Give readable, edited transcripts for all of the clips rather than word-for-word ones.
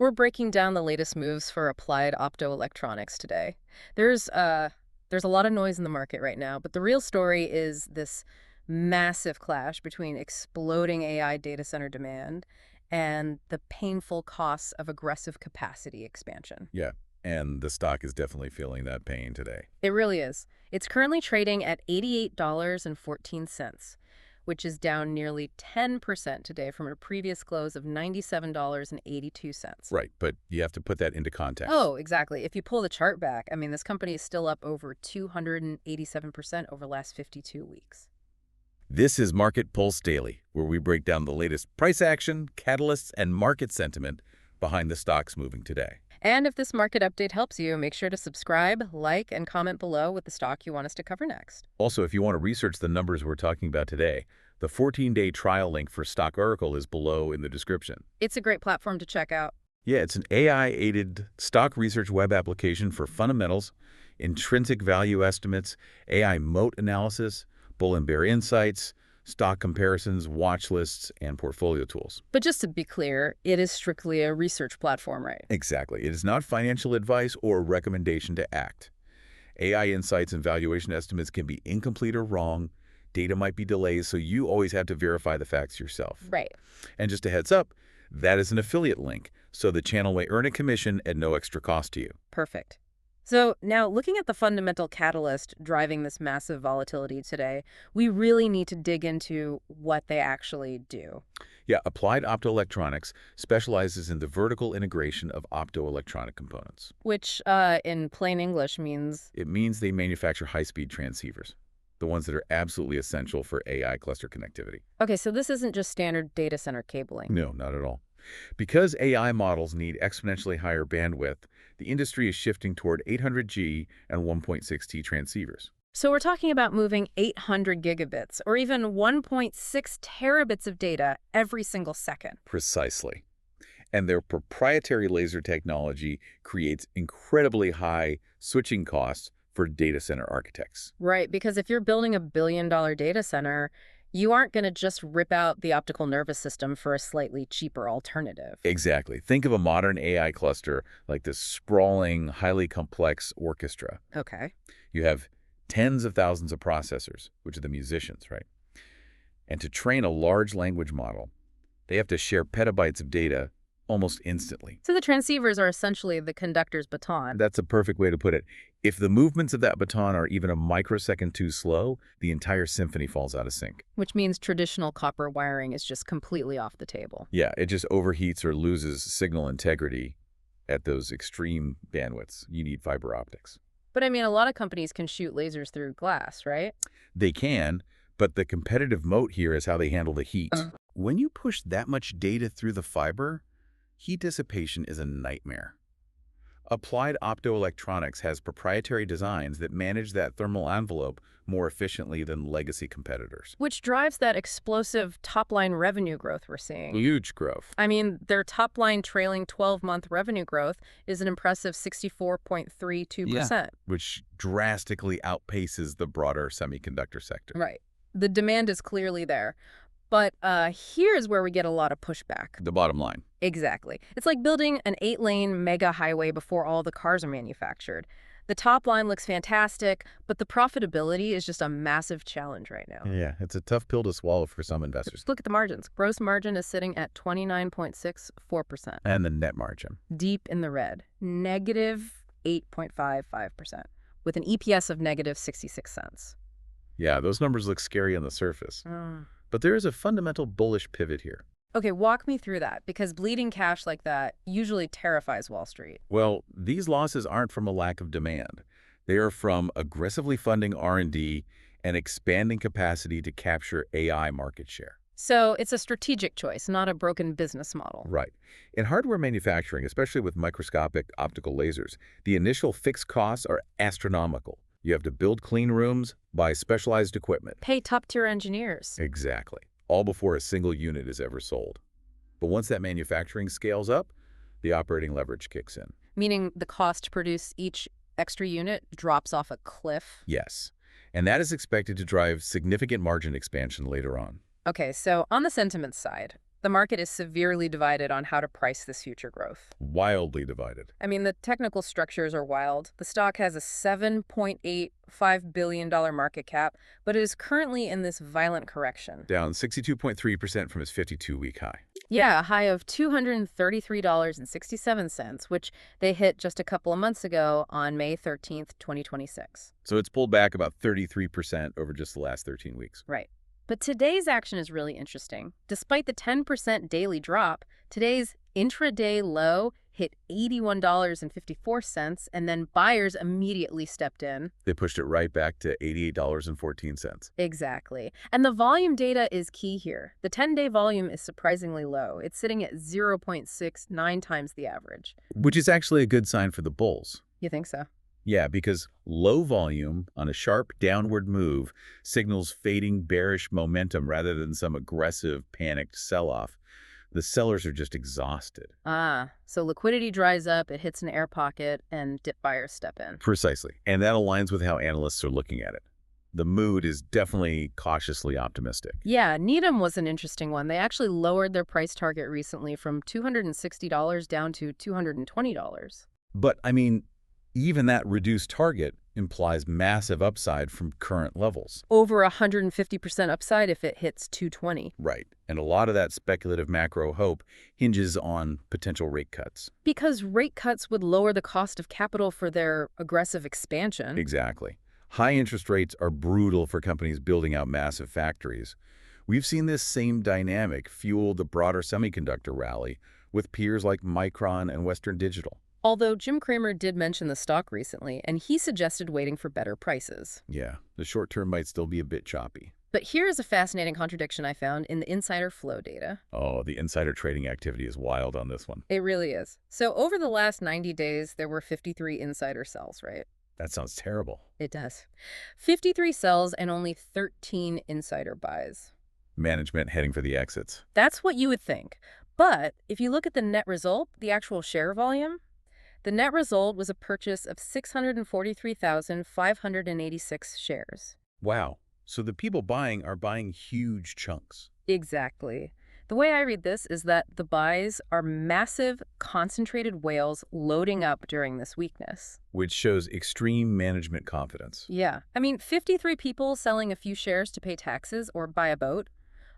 We're breaking down the latest moves for applied optoelectronics today. There's a lot of noise in the market right now, but the real story is this massive clash between exploding AI data center demand and the painful costs of aggressive capacity expansion. Yeah, and the stock is definitely feeling that pain today. It really is. It's currently trading at $88.14, which is down nearly 10% today from a previous close of $97.82. Right, but you have to put that into context. Oh, exactly. If you pull the chart back, I mean, this company is still up over 287% over the last 52 weeks. This is Market Pulse Daily, where we break down the latest price action, catalysts, and market sentiment behind the stocks moving today. And if this market update helps you, make sure to subscribe, like, and comment below with the stock you want us to cover next. Also, if you want to research the numbers we're talking about today, the 14-day trial link for StockOracle is below in the description. It's a great platform to check out. Yeah, it's an AI-aided stock research web application for fundamentals, intrinsic value estimates, AI moat analysis, bull and bear insights, stock comparisons, watch lists, and portfolio tools. But just to be clear, it is strictly a research platform, right? Exactly. It is not financial advice or recommendation to act. AI insights and valuation estimates can be incomplete or wrong. Data might be delayed, so you always have to verify the facts yourself. Right. And just a heads up, that is an affiliate link, so the channel may earn a commission at no extra cost to you. Perfect. So now, looking at the fundamental catalyst driving this massive volatility today, we really need to dig into what they actually do. Yeah, Applied Optoelectronics specializes in the vertical integration of optoelectronic components. Which, in plain English, means... It means they manufacture high-speed transceivers, the ones that are absolutely essential for AI cluster connectivity. Okay, so this isn't just standard data center cabling. No, not at all. Because AI models need exponentially higher bandwidth, the industry is shifting toward 800G and 1.6T transceivers. So we're talking about moving 800 gigabits, or even 1.6 terabits of data every single second. Precisely. And their proprietary laser technology creates incredibly high switching costs for data center architects. Right, because if you're building $1 billion data center, you aren't going to just rip out the optical nervous system for a slightly cheaper alternative. Exactly. Think of a modern AI cluster like this sprawling, highly complex orchestra. Okay. You have tens of thousands of processors, which are the musicians, right? And to train a large language model, they have to share petabytes of data almost instantly. So the transceivers are essentially the conductor's baton. That's a perfect way to put it. If the movements of that baton are even a microsecond too slow, the entire symphony falls out of sync. Which means traditional copper wiring is just completely off the table. Yeah, it just overheats or loses signal integrity at those extreme bandwidths. You need fiber optics. But I mean, a lot of companies can shoot lasers through glass, right? They can, but the competitive moat here is how they handle the heat. When you push that much data through the fiber, heat dissipation is a nightmare. Applied Optoelectronics has proprietary designs that manage that thermal envelope more efficiently than legacy competitors. Which drives that explosive top-line revenue growth we're seeing. Huge growth. I mean, their top-line trailing 12-month revenue growth is an impressive 64.32%. Which drastically outpaces the broader semiconductor sector. Right. The demand is clearly there. But here's where we get a lot of pushback. The bottom line. Exactly. It's like building an 8-lane mega highway before all the cars are manufactured. The top line looks fantastic, but the profitability is just a massive challenge right now. Yeah, it's a tough pill to swallow for some investors. Look at the margins. Gross margin is sitting at 29.64%. And the net margin. Deep in the red. Negative 8.55%, with an EPS of negative 66 cents. Yeah, those numbers look scary on the surface. But there is a fundamental bullish pivot here. Okay, walk me through that, because bleeding cash like that usually terrifies Wall Street. Well, these losses aren't from a lack of demand. They are from aggressively funding R&D and expanding capacity to capture AI market share. So it's a strategic choice, not a broken business model. Right. In hardware manufacturing, especially with microscopic optical lasers, the initial fixed costs are astronomical. You have to build clean rooms, buy specialized equipment. Pay top-tier engineers. Exactly. All before a single unit is ever sold. But once that manufacturing scales up, the operating leverage kicks in. Meaning the cost to produce each extra unit drops off a cliff? Yes. And that is expected to drive significant margin expansion later on. Okay, so on the sentiment side, The market is severely divided on how to price this future growth. Wildly divided. I mean, the technical structures are wild. The stock has a $7.85 billion market cap, but it is currently in this violent correction. Down 62.3% from its 52-week high. Yeah, a high of $233.67, which they hit just a couple of months ago on May 13th, 2026. So it's pulled back about 33% over just the last 13 weeks. Right. But today's action is really interesting. Despite the 10% daily drop, today's intraday low hit $81.54, and then buyers immediately stepped in. They pushed it right back to $88.14. Exactly. And the volume data is key here. The 10-day volume is surprisingly low. It's sitting at 0.69 times the average. Which is actually a good sign for the bulls. You think so? Yeah, because low volume on a sharp downward move signals fading bearish momentum rather than some aggressive, panicked sell-off. The sellers are just exhausted. So liquidity dries up, it hits an air pocket, and dip buyers step in. Precisely. And that aligns with how analysts are looking at it. The mood is definitely cautiously optimistic. Yeah, Needham was an interesting one. They actually lowered their price target recently from $260 down to $220. But, I mean, even that reduced target implies massive upside from current levels. Over 150% upside if it hits 220. Right. And a lot of that speculative macro hope hinges on potential rate cuts. Because rate cuts would lower the cost of capital for their aggressive expansion. Exactly. High interest rates are brutal for companies building out massive factories. We've seen this same dynamic fuel the broader semiconductor rally with peers like Micron and Western Digital. Although Jim Cramer did mention the stock recently, and he suggested waiting for better prices. Yeah, the short term might still be a bit choppy. But here is a fascinating contradiction I found in the insider flow data. Oh, the insider trading activity is wild on this one. It really is. So over the last 90 days, there were 53 insider sells, right? That sounds terrible. It does. 53 sells and only 13 insider buys. Management heading for the exits. That's what you would think. But if you look at the net result, the actual share volume, the net result was a purchase of 643,586 shares. Wow. So the people buying are buying huge chunks. Exactly. The way I read this is that the buys are massive, concentrated whales loading up during this weakness. Which shows extreme management confidence. Yeah. I mean, 53 people selling a few shares to pay taxes or buy a boat,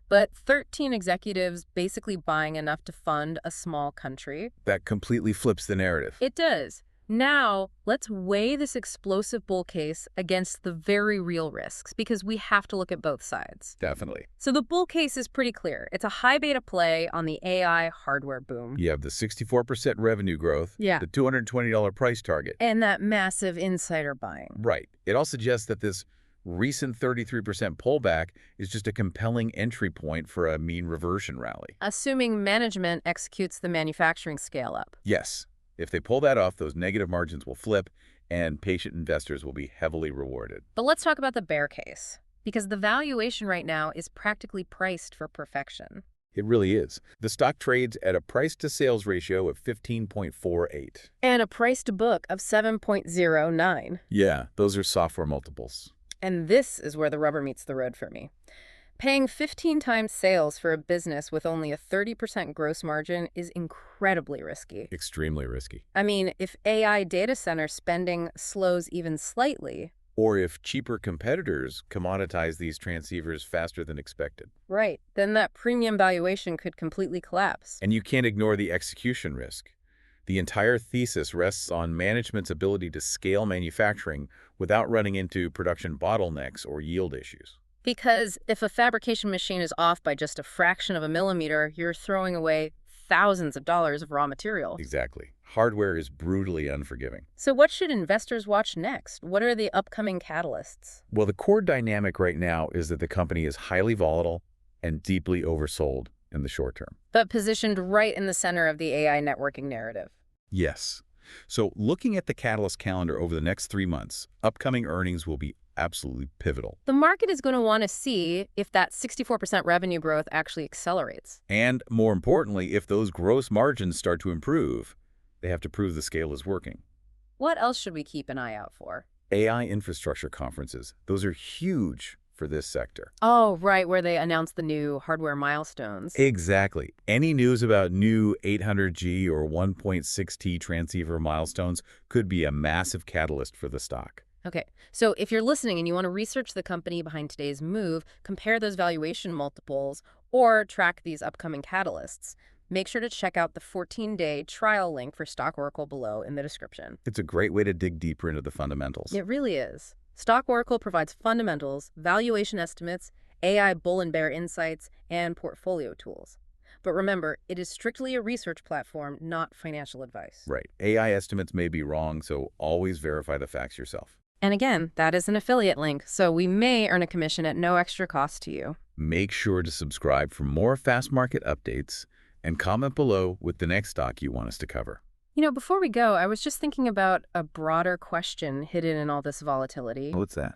but 13 executives basically buying enough to fund a small country. That completely flips the narrative. It does. Now, let's weigh this explosive bull case against the very real risks, because we have to look at both sides. Definitely. So the bull case is pretty clear. It's a high beta play on the AI hardware boom. You have the 64% revenue growth, Yeah. the $220 price target. And that massive insider buying. Right. It all suggests that this recent 33% pullback is just a compelling entry point for a mean reversion rally. Assuming management executes the manufacturing scale-up. Yes. If they pull that off, those negative margins will flip and patient investors will be heavily rewarded. But let's talk about the bear case, because the valuation right now is practically priced for perfection. It really is. The stock trades at a price-to-sales ratio of 15.48. And a price-to-book of 7.09. Yeah, those are software multiples. And this is where the rubber meets the road for me. Paying 15 times sales for a business with only a 30% gross margin is incredibly risky. Extremely risky. I mean, if AI data center spending slows even slightly... Or if cheaper competitors commoditize these transceivers faster than expected. Right, then that premium valuation could completely collapse. And you can't ignore the execution risk. The entire thesis rests on management's ability to scale manufacturing without running into production bottlenecks or yield issues. Because if a fabrication machine is off by just a fraction of a millimeter, you're throwing away thousands of dollars of raw material. Exactly. Hardware is brutally unforgiving. So what should investors watch next? What are the upcoming catalysts? Well, the core dynamic right now is that the company is highly volatile and deeply oversold in the short term. But positioned right in the center of the AI networking narrative. Yes. So looking at the catalyst calendar over the next 3 months, upcoming earnings will be absolutely pivotal. The market is going to want to see if that 64% revenue growth actually accelerates. And more importantly, if those gross margins start to improve, they have to prove the scale is working. What else should we keep an eye out for? AI infrastructure conferences, those are huge for this sector. Oh, right, where they announced the new hardware milestones. Exactly. Any news about new 800G or 1.6T transceiver milestones could be a massive catalyst for the stock. Okay, so if you're listening and you want to research the company behind today's move, compare those valuation multiples, or track these upcoming catalysts, make sure to check out the 14-day trial link for Stock Oracle below in the description. It's a great way to dig deeper into the fundamentals. It really is. Stock Oracle provides fundamentals, valuation estimates, AI bull and bear insights, and portfolio tools. But remember, it is strictly a research platform, not financial advice. Right. AI estimates may be wrong, so always verify the facts yourself. And again, that is an affiliate link, so we may earn a commission at no extra cost to you. Make sure to subscribe for more fast market updates and comment below with the next stock you want us to cover. Before we go, I was just thinking about a broader question hidden in all this volatility. What's that?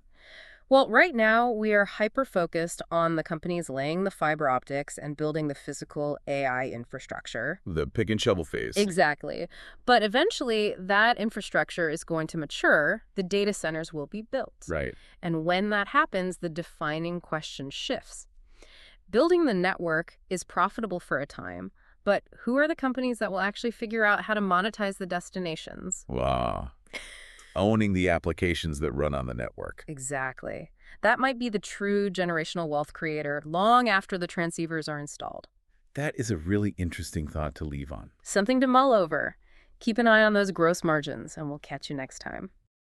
Well, right now, we are hyper-focused on the companies laying the fiber optics and building the physical AI infrastructure. The pick and shovel phase. Exactly. But eventually, that infrastructure is going to mature, the data centers will be built. Right. And when that happens, the defining question shifts. Building the network is profitable for a time, but who are the companies that will actually figure out how to monetize the destinations? Wow. Owning the applications that run on the network. Exactly. That might be the true generational wealth creator long after the transceivers are installed. That is a really interesting thought to leave on. Something to mull over. Keep an eye on those gross margins, and we'll catch you next time.